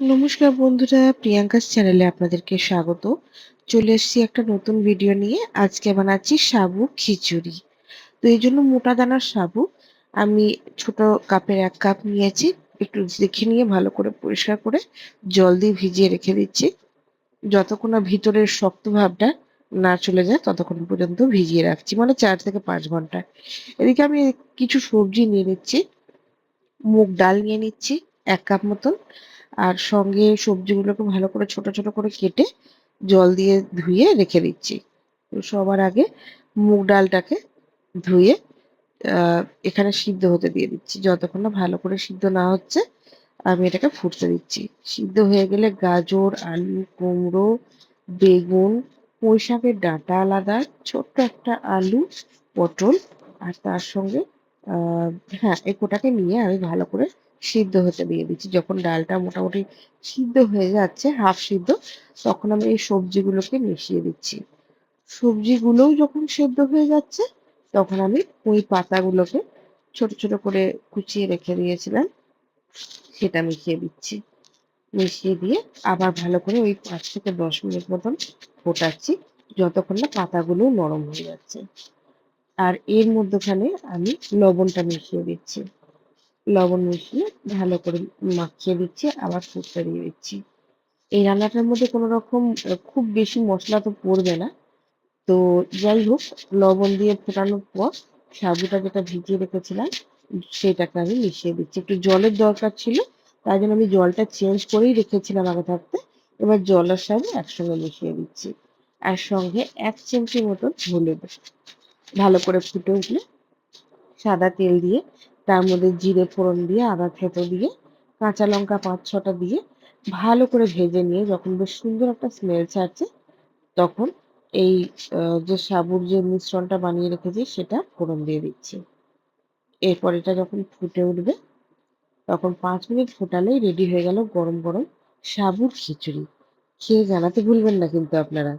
নমস্কার বন্ধুরা, প্রিয়াঙ্কাস চ্যানেলে আপনাদেরকে স্বাগত। চলে এসেছি একটা নতুন ভিডিও নিয়ে। আজকে বানাচ্ছি সাবু খিচুড়ি। তো এই জন্য মোটা দানার সাবু আমি ছোট কাপের ১ কাপ নিয়েছি। একটু দেখে নিয়ে ভালো করে পরিষ্কার করে জল দিয়ে ভিজিয়ে রেখে দিচ্ছি। যতক্ষণ না ভিতরের শক্ত ভাবটা না চলে যায় ততক্ষণ পর্যন্ত ভিজিয়ে রাখছি। মানে ৪ থেকে ৫ ঘন্টা। এদিকে আমি কিছু সবজি নিয়ে নিচ্ছি। মুগ ডাল নিয়ে নিচ্ছি ১ কাপ মতন। আর সঙ্গে সবজিগুলোকে ভালো করে ছোট, ছোট করে কেটে জল দিয়ে ধুয়ে রেখে দিচ্ছি। তো সবার আগে মুগ ডালটাকে ধুয়ে আ এখানে সিদ্ধ হতে দিয়ে দিচ্ছি। যতক্ষণ না ভালো করে সিদ্ধ না হচ্ছে আমি এটাকে ফুটতে দিচ্ছি। সিদ্ধ হয়ে গেলে গাজর, আলু, কুমড়ো, বেগুন, পুঁইশাকের ডাঁটা আলাদা, ছোট্ট একটা আলু, পটল আর তার সঙ্গে আ হ্যাঁ, এই কটাকে নিয়ে আমি ভালো করে সিদ্ধ হতে দিয়ে দিচ্ছি। যখন ডালটা মোটামুটি সিদ্ধ হয়ে যাচ্ছে, হাফ সিদ্ধ, তখন আমি এই সবজিগুলোকে মিশিয়ে দিচ্ছি। সবজিগুলোও যখন সেদ্ধ হয়ে যাচ্ছে, তখন আমি ওই পাতাগুলোকে ছোট, ছোট করে কুচিয়ে রেখে দিয়েছিলাম, সেটা মিশিয়ে দিচ্ছি। মিশিয়ে দিয়ে আবার ভালো করে ওই ৫ থেকে ১০ মিনিট মতন ফোটাচ্ছি, যতক্ষণ না পাতাগুলো নরম হয়ে যাচ্ছে। আর এর মধ্যখানে আমি লবণটা মিশিয়ে দিচ্ছি। লবণ মিশিয়ে ভালো করে মাখিয়ে দিচ্ছি, আবার ফুটতে দিয়ে দিচ্ছি। এই রান্নাটার মধ্যে কোনো রকম খুব বেশি মসলা তো পড়বে না। তো যাই হোক, লবণ দিয়ে ফোটানোর পর সাবুটা যেটা ভিজিয়ে রেখেছিলাম সেটাকে আমি মিশিয়ে দিচ্ছি। একটু জলের দরকার ছিল, তাই জন্য আমি জলটা চেঞ্জ করেই রেখেছিলাম আগে থাকতে। এবার জল আর সাবু একসঙ্গে মিশিয়ে দিচ্ছি। আর সঙ্গে ১ চিমটি মতন হলুদ। ভালো করে ফুটে উঠলে সাদা তেল দিয়ে তার মধ্যে জিরে ফোড়ন দিয়ে, আদা থেতো দিয়ে, কাঁচা লঙ্কা ৫-৬ টা দিয়ে ভালো করে ভেজে নিয়ে যখন বেশ সুন্দর একটা স্মেল ছাড়ছে, তখন এই যে সাবুর যে মিশ্রণটা বানিয়ে রেখেছি সেটা ফোড়ন দিয়ে দিচ্ছি। এরপর এটা যখন ফুটে উঠবে তখন ৫ মিনিট ফোটালেই রেডি হয়ে গেল গরম, গরম সাবুর খিচুড়ি। খেয়ে জানাতে ভুলবেন না কিন্তু আপনারা।